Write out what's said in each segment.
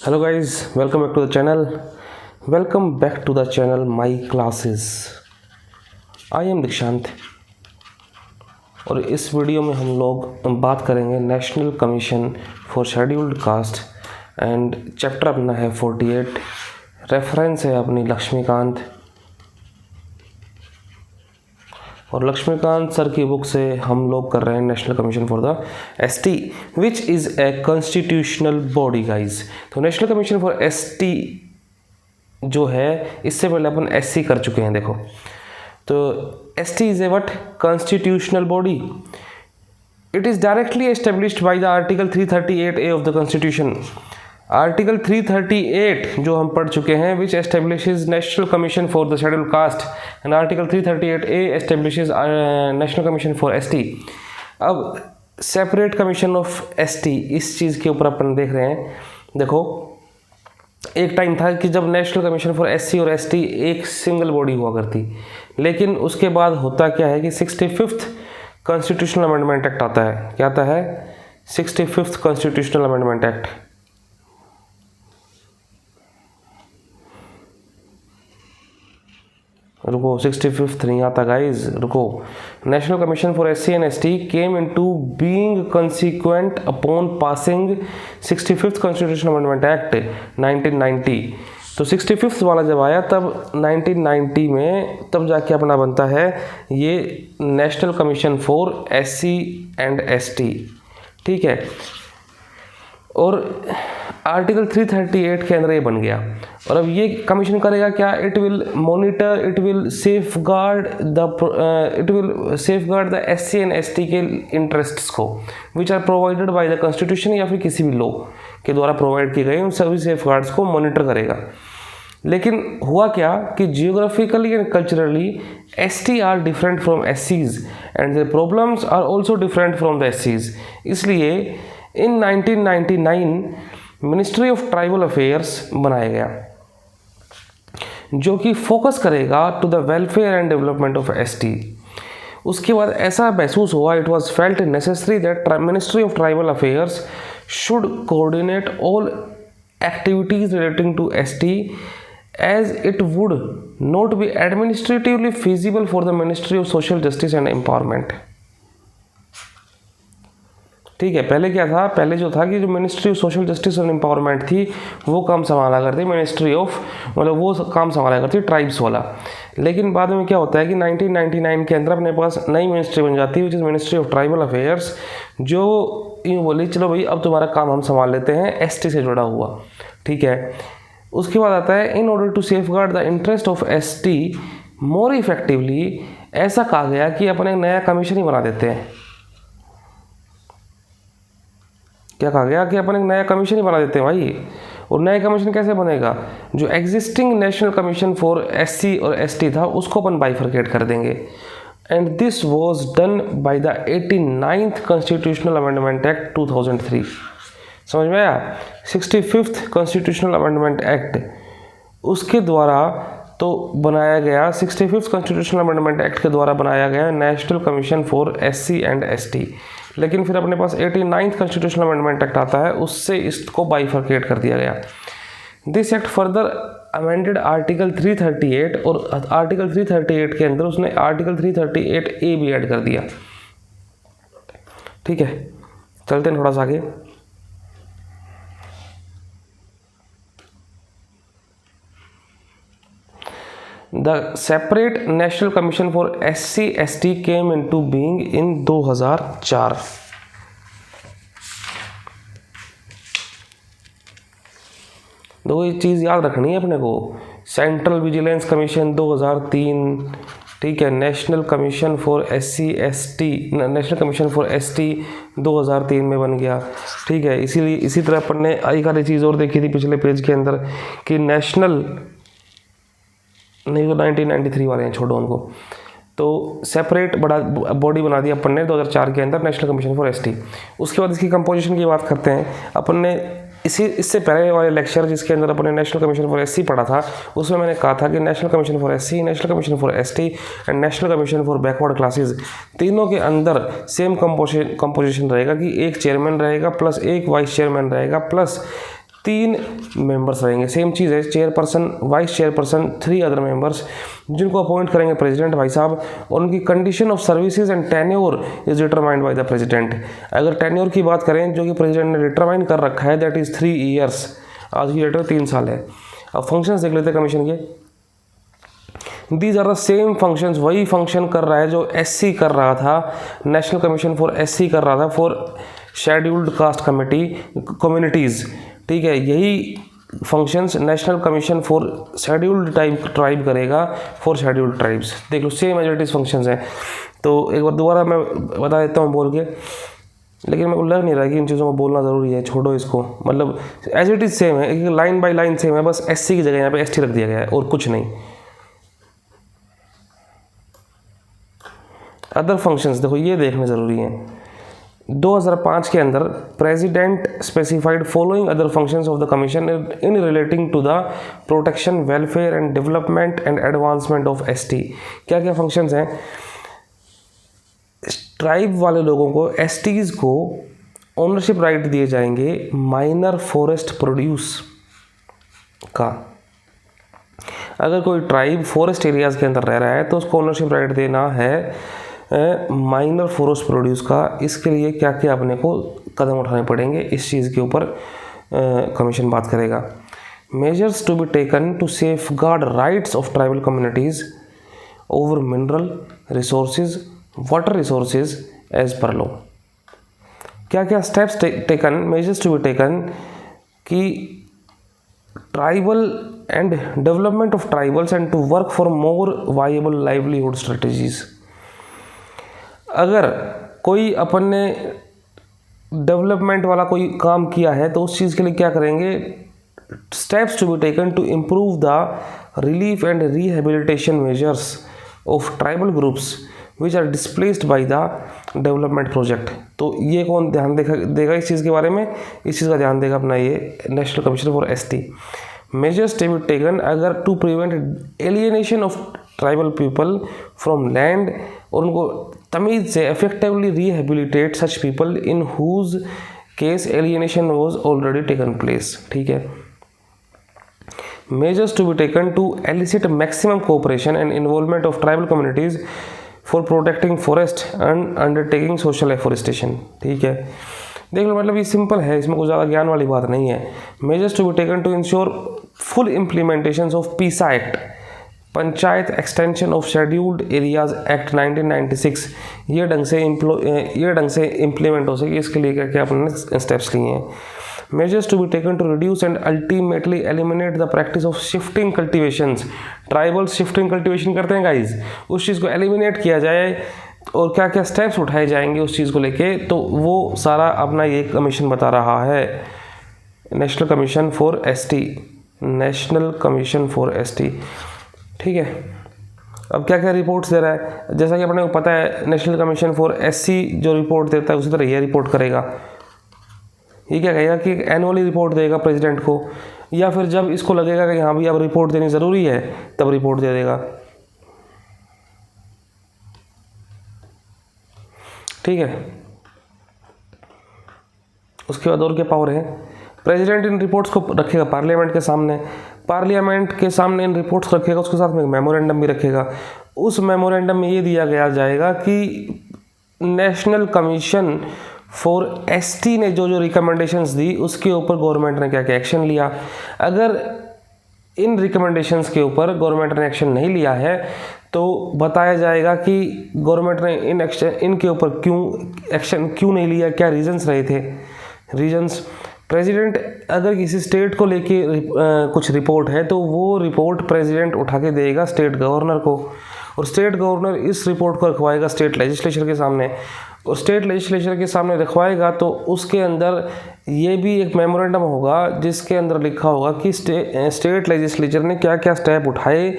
Hello guys, welcome back to the channel. Welcome back to the channel My Classes. I am दीक्षांत और इस video में हम लोग बात करेंगे national commission for scheduled caste and chapter अपना है 48। रेफरेंस है अपनी लक्ष्मीकांत और लक्ष्मीकांत सर की बुक से हम लोग कर रहे हैं national commission for the ST which is a constitutional body guys. तो नेशनल कमीशन फॉर एसटी जो है इससे पहले अपन एससी कर चुके हैं। देखो तो ST is a what constitutional body. It is directly established by the article 338A of the constitution. Article 338 जो हम पढ़ चुके हैं which establishes national commission for the scheduled caste and article 338A establishes national commission for ST. अब separate commission of ST इस चीज़ के ऊपर अपन देख रहे हैं। देखो एक टाइम था कि जब नेशनल कमीशन फॉर एससी और एसटी एक सिंगल बॉडी हुआ करती, लेकिन उसके बाद होता क्या है कि 65th कॉन्स्टिट्यूशनल अमेंडमेंट एक्ट आता है। क्या आता है? 65th constitutional amendment act. रुको 65th नहीं आता गाइज, रुको। National commission for SC and ST came into being consequent upon passing 65th constitutional amendment act 1990। तो 65th वाला जब आया तब 1990 में तब जाके अपना बनता है ये national commission for SC and ST. ठीक है, और आर्टिकल 338 के अंदर ये बन गया। और अब ये कमीशन करेगा क्या? It will monitor, it will safeguard the SC and ST के इंटरेस्ट्स को which are provided by the constitution या फिर किसी भी लॉ के द्वारा प्रोवाइड किए गए उन सभी सेफ गार्ड्स को मॉनिटर करेगा। लेकिन हुआ क्या कि geographically and culturally ST are different from एससीज and the problems are also different from the एससीज। इसलिए इन 1999 मिनिस्ट्री ऑफ ट्राइबल अफेयर्स बनाया गया जो कि फोकस करेगा to the welfare and development of ST. उसके बाद ऐसा महसूस हुआ, it was felt necessary that ministry of tribal affairs should coordinate all activities relating to ST as it would not be administratively feasible for the ministry of social justice and empowerment. ठीक है, पहले क्या था? पहले जो था कि जो ministry of social justice and empowerment थी वो काम संभाला करती मिनिस्ट्री ऑफ, मतलब वो काम संभाला करती ट्राइब्स वाला। लेकिन बाद में क्या होता है कि 1999 के अंदर अपने पास नई मिनिस्ट्री बन जाती है which is ministry of tribal affairs, जो यूँ बोली चलो भाई अब तुम्हारा काम हम संभाल लेते हैं एसटी से जुड़ा हुआ। ठीक है, उसके बाद आता है in order to safeguard the interest of ST more effectively, ऐसा कहा गया कि अपन एक नया कमीशन ही बना देते हैं। क्या कहा गया कि अपन एक नया कमीशन ही बना देते हैं भाई। और नया कमीशन कैसे बनेगा? जो existing national commission for SC और एसटी था उसको अपन बाइफरकेट कर देंगे। And this was done by the 89th constitutional amendment act 2003। समझ में आया? 65th कॉन्स्टिट्यूशनल अमेंडमेंट एक्ट उसके द्वारा तो बनाया गया, 65th कॉन्स्टिट्यूशनल अमेंडमेंट एक्ट के द्वारा बनाया गया national commission for SC and ST. लेकिन फिर अपने पास 89th कॉन्स्टिट्यूशनल अमेंडमेंट एक्ट आता है, उससे इसको बाइफरकेट कर दिया गया। This act further amended article 338 और आर्टिकल 338 के अंदर उसने आर्टिकल 338A भी ऐड कर दिया। ठीक है, चलते हैं थोड़ा सा आगे। The separate National Commission for SC/ST came into being in 2004। दो ये चीज़ याद रखनी है अपने को। सेंट्रल विजिलेंस कमीशन 2003, ठीक है। National commission for SC/ST, national commission for ST 2003 में बन गया। ठीक है, इसीलिए इसी तरह अपन ने एक आधी चीज़ और देखी थी पिछले पेज के अंदर कि नेशनल नहीं, वो 1993 वाले हैं, छोड़ो उनको। तो सेपरेट बड़ा बॉडी बना दिया अपन ने 2004 के अंदर नेशनल कमीशन फॉर एसटी। उसके बाद इसकी कंपोजिशन की बात करते हैं। अपन ने इससे पहले वाले लेक्चर जिसके अंदर अपन ने नेशनल कमीशन फॉर एससी पढ़ा था उसमें मैंने कहा था कि national commission for SC, national commission for ST and national commission for backward classes तीनों के अंदर सेम कंपोजिशन रहेगा कि एक चेयरमैन रहेगा प्लस एक वाइस चेयरमैन रहेगा प्लस 3 मेंबर्स रहेंगे। सेम चीज़ है, chairperson, vice chairperson, 3 other members जिनको अपॉइंट करेंगे प्रेसिडेंट भाई साहब, और उनकी condition of services and tenure is determined by the president. अगर टेन्योर की बात करें जो कि प्रेसिडेंट ने डिटरमाइन कर रखा है, दैट इज़ 3 ईयर्स, आज की डेट में 3 साल है। अब फंक्शंस देख लेते हैं कमीशन के। These are the same functions, वही फंक्शन कर रहा है जो एससी कर रहा था, नेशनल कमीशन फॉर एससी कर रहा था फॉर शेड्यूल्ड कास्ट कम्युनिटीज़, ठीक है। यही functions national commission for scheduled tribe करेगा फॉर शेड्यूल्ड ट्राइब्स। देख लो same as it is functions हैं। तो एक बार दोबारा मैं बता देता हूँ बोल के, लेकिन मेरे को लग नहीं रहा कि इन चीज़ों को बोलना ज़रूरी है, छोड़ो इसको, मतलब एज इट इज़ सेम है, एक लाइन बाय लाइन सेम है, बस एससी की जगह यहाँ पे एसटी रख दिया गया है और कुछ नहीं। अदर फंक्शंस देखो ये देखने ज़रूरी हैं। 2005 के अंदर president specified following other functions of the commission in relating to the protection, welfare and development and advancement of ST. क्या क्या फंक्शंस हैं? ट्राइब वाले लोगों को, एसटीज़ को ओनरशिप राइट दिए जाएंगे माइनर फॉरेस्ट प्रोड्यूस का। अगर कोई ट्राइब फॉरेस्ट एरियाज़ के अंदर रह रहा है तो उसको ओनरशिप राइट देना है माइनर फॉरेस्ट प्रोड्यूस का। इसके लिए क्या क्या अपने को कदम उठाने पड़ेंगे, इस चीज़ के ऊपर कमीशन बात करेगा। Measures to be taken to safeguard rights of tribal communities over mineral resources, water resources as per law. क्या क्या steps taken, measures to be taken कि tribal and development of tribals and to work for more viable livelihood strategies. अगर कोई अपन ने development वाला कोई काम किया है तो उस चीज़ के लिए क्या करेंगे? Steps to be taken to improve the relief and rehabilitation measures of tribal groups which are displaced by the development project. तो ये कौन ध्यान देगा इस चीज़ के बारे में? इस चीज़ का ध्यान देगा अपना ये national commission for ST. Measures to be taken अगर to prevent alienation of tribal people from land, और उनको तमीज़ से effectively rehabilitate such people in whose case alienation was already taken place, ठीक है। Measures to be taken to elicit maximum cooperation and involvement of tribal communities for protecting forest and undertaking social afforestation, ठीक है। देख लो मतलब ये simple है, इसमें कुछ ज़्यादा ज्ञान वाली बात नहीं है। Measures to be taken to ensure full implementation of PESA act, panchayat extension of scheduled areas act 1996, ये ढंग से इम्प्लीमेंट हो सके, इसके लिए क्या क्या अपने स्टेप्स लिए हैं। Measures to be taken to reduce and ultimately eliminate the practice of shifting cultivations. Tribals shifting cultivation करते हैं गाइज, उस चीज़ को एलिमिनेट किया जाए और क्या क्या स्टेप्स उठाए जाएंगे उस चीज़ को लेके, तो वो सारा अपना ये कमीशन बता रहा है, national commission for ST, national commission for ST, ठीक है। अब क्या क्या रिपोर्ट्स दे रहा है? जैसा कि अपने को पता है नेशनल कमीशन फॉर एससी जो रिपोर्ट देता है उसी तरह ये रिपोर्ट करेगा। ये क्या कहेगा कि एनुअली रिपोर्ट देगा प्रेसिडेंट को, या फिर जब इसको लगेगा कि हाँ भी अब रिपोर्ट देनी ज़रूरी है तब रिपोर्ट दे देगा, ठीक है। उसके बाद और क्या पावर है? प्रेसिडेंट इन रिपोर्ट्स को रखेगा पार्लियामेंट के सामने, पार्लियामेंट के सामने इन रिपोर्ट्स रखेगा, उसके साथ में मेमोरेंडम भी रखेगा। उस मेमोरेंडम में ये दिया गया जाएगा कि नेशनल कमीशन फॉर एसटी ने जो जो रिकमेंडेशंस दी उसके ऊपर गवर्नमेंट ने क्या क्या एक्शन लिया। अगर इन रिकमेंडेशंस के ऊपर गवर्नमेंट ने एक्शन नहीं लिया है तो बताया जाएगा कि गवर्नमेंट ने इनके ऊपर एक्शन क्यों नहीं लिया, क्या रीजंस रहे थे। रीजंस, प्रेसिडेंट अगर किसी स्टेट को लेके कुछ रिपोर्ट है तो वो रिपोर्ट प्रेसिडेंट उठा के देगा स्टेट गवर्नर को, और स्टेट गवर्नर इस रिपोर्ट को रखवाएगा स्टेट लेजिस्लेचर के सामने, और स्टेट लेजिस्लेचर के सामने रखवाएगा तो उसके अंदर ये भी एक मेमोरेंडम होगा जिसके अंदर लिखा होगा कि स्टेट लेजिस्लेचर ने क्या क्या स्टेप उठाए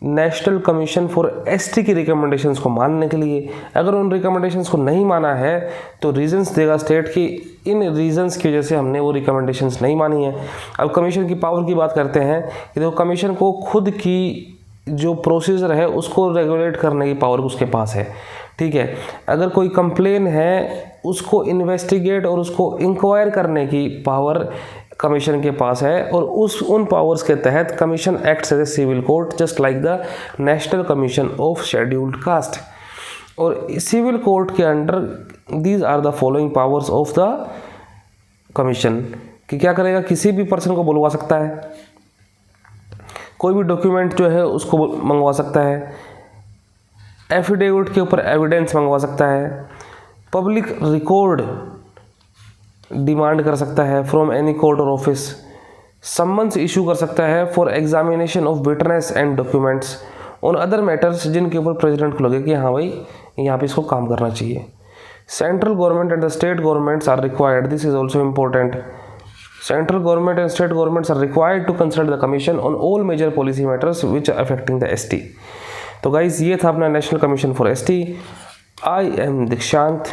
नेशनल कमीशन फॉर एसटी की रिकमेंडेशंस को मानने के लिए। अगर उन रिकमेंडेशंस को नहीं माना है तो रीजंस देगा स्टेट की, इन रीजंस की वजह से हमने वो रिकमेंडेशंस नहीं मानी है। अब कमीशन की पावर की बात करते हैं कि देखो कमीशन को खुद की जो प्रोसीजर है उसको रेगुलेट करने की पावर उसके पास है, ठीक है। अगर कोई कंप्लेन है उसको इन्वेस्टिगेट और उसको इंक्वायर करने की पावर कमीशन के पास है और उन पावर्स के तहत commission acts as a civil court just like the national commission of scheduled caste. और सिविल कोर्ट के under these are the following powers of the commission, कि क्या करेगा, किसी भी पर्सन को बुलवा सकता है, कोई भी डॉक्यूमेंट जो है उसको मंगवा सकता है, एफिडेविट के ऊपर एविडेंस मंगवा सकता है, पब्लिक रिकॉर्ड डिमांड कर सकता है फ्रॉम एनी कोर्ट और ऑफिस, सम्मन्स इशू कर सकता है for examination of witness and documents on other matters जिनके ऊपर प्रेसिडेंट को लगे कि हाँ भाई यहाँ पे इसको काम करना चाहिए। Central government and the state governments are required, this is also important, central government and state governments are required to consult the commission on all major policy matters which are affecting the ST. तो guys ये था अपना national commission for ST. I am Dikshant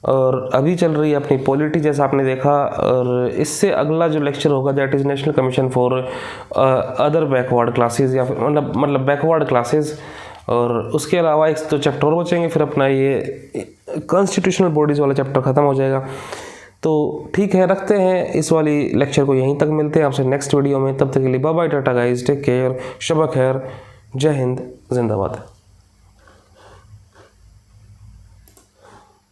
और अभी चल रही है अपनी पॉलिटी जैसा आपने देखा, और इससे अगला जो लेक्चर होगा that is national commission for other backward classes या फिर मतलब बैकवर्ड क्लासेस, और उसके अलावा एक तो चैप्टर और बचेंगे, फिर अपना ये कॉन्स्टिट्यूशनल बॉडीज़ वाला चैप्टर ख़त्म हो जाएगा। तो ठीक है, रखते हैं इस वाली लेक्चर को यहीं तक, मिलते हैं आपसे नेक्स्ट वीडियो में, तब तक के लिए bye bye, tata guys, take care, शब खैर, जय हिंद, जिंदाबाद।